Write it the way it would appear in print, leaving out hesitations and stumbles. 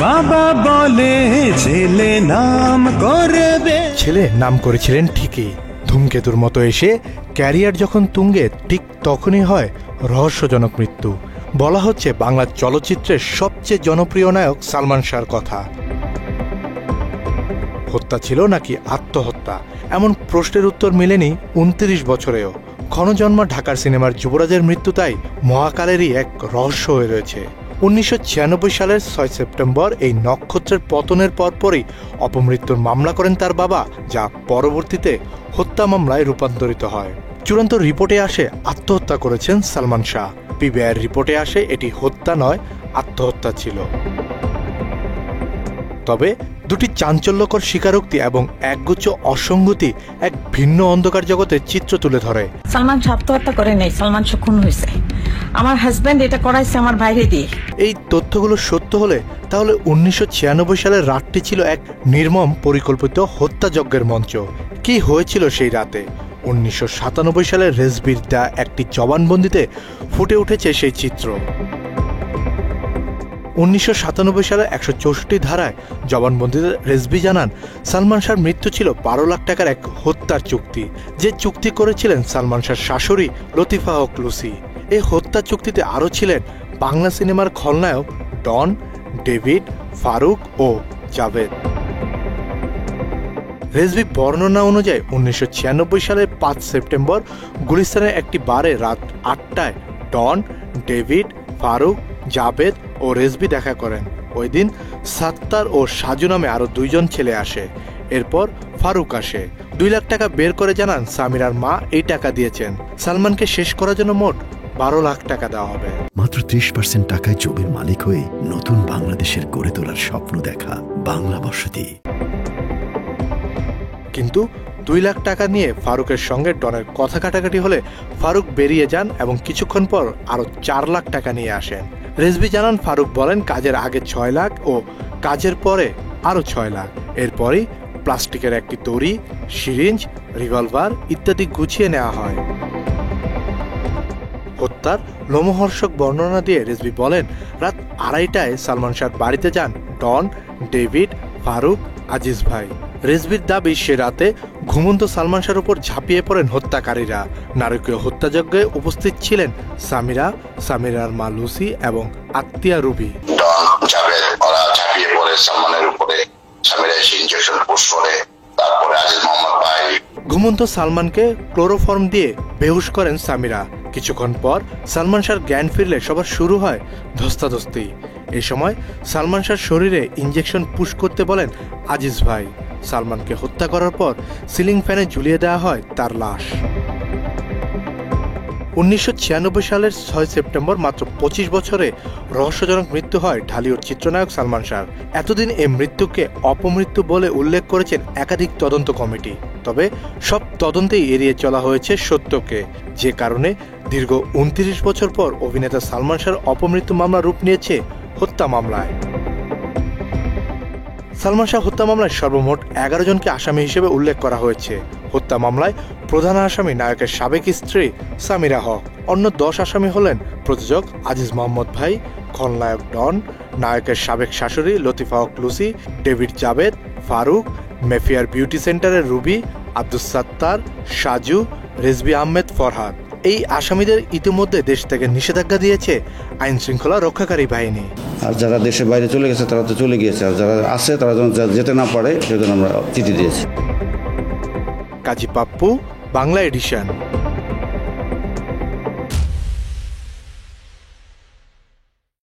বাবা বলে ছেলে নাম করবে। ছেলে নাম করেছিলেন ঠিকই, ধূমকেতুর মতো এসে ক্যারিয়ার যখন তুঙ্গে ঠিক তখনই হয় রহস্যজনক মৃত্যু। বলা হচ্ছে বাংলা চলচ্চিত্রের সবচেয়ে জনপ্রিয় নায়ক সালমান শাহর কথা। হত্যা ছিল নাকি আত্মহত্যা, এমন প্রশ্নের উত্তর মেলেনি 29 বছরেও। ক্ষণজন্মা ঢাকার সিনেমার যুবরাজের মৃত্যু তাই মহাকালেরই এক রহস্য হয়ে রয়েছে। 1996 সালের 6 সেপ্টেম্বর এই নক্ষত্রের পতনের পরপরই অপমৃত্যুর মামলা করেন তার বাবা, যা পরবর্তীতে হত্যা মামলায় রূপান্তরিত হয়। চূড়ান্ত রিপোর্টে আসে আত্মহত্যা করেছেন সালমান শাহ। পিবিআইয়ের রিপোর্টে আসে এটি হত্যা নয়, আত্মহত্যা ছিল। তবে দুটি চাঞ্চল্যকর স্বীকারোক্তি এবং একগুচ্ছ অসঙ্গতি এক ভিন্ন অন্ধকার জগতের চিত্র তুলে ধরে। সালমান শাহ আত্মহত্যা করে নাই, সালমান শাহ খুন হয়েছে। আমার হাজব্যান্ড এটা করাইছে আমার বাইরে দিয়ে। এই তথ্যগুলো সত্য হলে তাহলে 1996 সালের রাতটি ছিল এক নির্মম পরিকল্পিত হত্যাযজ্ঞের মঞ্চ। কি হয়েছিল সেই রাতে? 1997 সালের রেজবির দা একটি জবানবন্দিতে ফুটে উঠেছে সেই চিত্র। 1997 সালে 164 ধারায় জবানবন্দিতে রেজবি জানান সালমান শাহর মৃত্যু ছিল 12 লাখ টাকার এক হত্যার চুক্তি, যে চুক্তি করেছিলেন সালমান শাহর শাশুড়ি লতিফা হক লুসি। এই হত্যা চুক্তিতে আরও ছিলেন বাংলা সিনেমার খলনায়ক ডন, ডেভিড, ফারুক ও জাভেদ। রেজবি বর্ণনা অনুযায়ী 1996 সালের 5 সেপ্টেম্বর গুলিস্তানের একটি বারে রাত 8টায় ডন, ডেভিড, ফারুক, জাভেদ ও রেজবি দেখা করেন। ওই দিন সাত্তার ও সাজু নামে আরো 2 জন ছেলে আসে। এরপর ফারুক আসে। 2 লাখ টাকা বের করে জানান সামিরার মা এই টাকা দিয়েছেন। সালমানকে শেষ করার জন্য মোট 12 লাখ টাকা দেওয়া হবে। মাত্র 30% টাকায় জমির মালিক হয়ে নতুন বাংলাদেশের গড়ে তোলার স্বপ্ন দেখা বাংলা বসতি। কিন্তু 2 লাখ টাকা নিয়ে ফারুকের সঙ্গে ডনের কথা কাটাকাটি হলে ফারুক বেরিয়ে যান এবং কিছুক্ষণ পর আরো 4 লাখ টাকা নিয়ে আসেন। রেজবি জানান ফারুক বলেন কাজের আগে 6 লাখ ও কাজের পরে আরো 6 লাখ। এরপরই প্লাস্টিকের একটি দড়ি, সিরিঞ্জ, রিভলভার ইত্যাদি গুছিয়ে নেওয়া হয়। হত্যার লোমহর্ষক বর্ণনা দিয়ে রেজবি বলেন রাত 2:30টায় সালমান শাহর বাড়িতে যান ডন, ডেভিড, ফারুক, আজিজ ভাই। রেজবির দাবি সে রাতে ঘুমন্ত সালমান শাহর উপর ঝাঁপিয়ে পড়েন হত্যাকারীরা। নারকীয় হত্যাযজ্ঞে উপস্থিত ছিলেন সামিরা, সামিরার মা লুসি এবং আত্মীয়া রুবি। ঝাঁপিয়ে পড়ে সালমানের উপরে, সামিরা এসে ইনজেকশন পুশ করে, তারপরে আজিজ মোহাম্মদ ভাই। ঘুমন্ত সালমানকে ক্লোরোফর্ম দিয়ে বেহুশ করেন সামিরা। কিছুক্ষণ পর সালমান শাহর জ্ঞান ফিরলে সবার শুরু হয় ধস্তাধস্তি। এই সময় সালমান শাহর শরীরে ইনজেকশন পুশ করতে বলেন আজিজ ভাই। সালমানকে হত্যা করার পর সিলিং ফ্যানে ঝুলিয়ে দেওয়া হয় তার লাশ। 1996 সালের 6 সেপ্টেম্বর মাত্র 25 বছরে রহস্যজনক মৃত্যু হয় ঢালিউড চিত্রনায়ক সালমান শাহর। এতদিন এই মৃত্যুকে অপমৃত্যু বলে উল্লেখ করেছেন একাধিক তদন্ত কমিটি। তবে সব তদন্তেই এড়িয়ে চলা হয়েছে সত্যকে, যে কারণে দীর্ঘ 29 বছর পর অভিনেতা সালমান শাহর অপমৃত্যু মামলা রূপ নিয়েছে হত্যা মামলায়। সালমান শাহ হত্যা মামলায় সর্বমোট 11 জনকে আসামি হিসেবে উল্লেখ করা হয়েছে। হত্যা মামলায় প্রধান আসামি নায়কের সাবেক স্ত্রী সামিরা হক। অন্য 10 আসামি হলেন প্রযোজক আজিজ মোহাম্মদ ভাই, খলনায়ক ডন, নায়কের সাবেক শাশুড়ি লতিফা হক লুসি, ডেভিড, জাভেদ, ফারুক, মেফিয়ার বিউটি সেন্টারের রুবি, আব্দুস সাত্তার, সাজু, রেজবি আহমেদ, ফরহাদ। এই আসামিদের ইতিমধ্যে দেশ থেকে নিষেধাজ্ঞা দিয়েছে আইন শৃঙ্খলা রক্ষাকারী বাহিনী। আর যারা দেশের বাইরে চলে গেছে তারা তো চলে গিয়েছে, আর যারা আছে তারা যেতে না পারে সেজন্য আমরা চিঠি দিয়েছি। কাজী পাপ্পু, বাংলা এডিশন।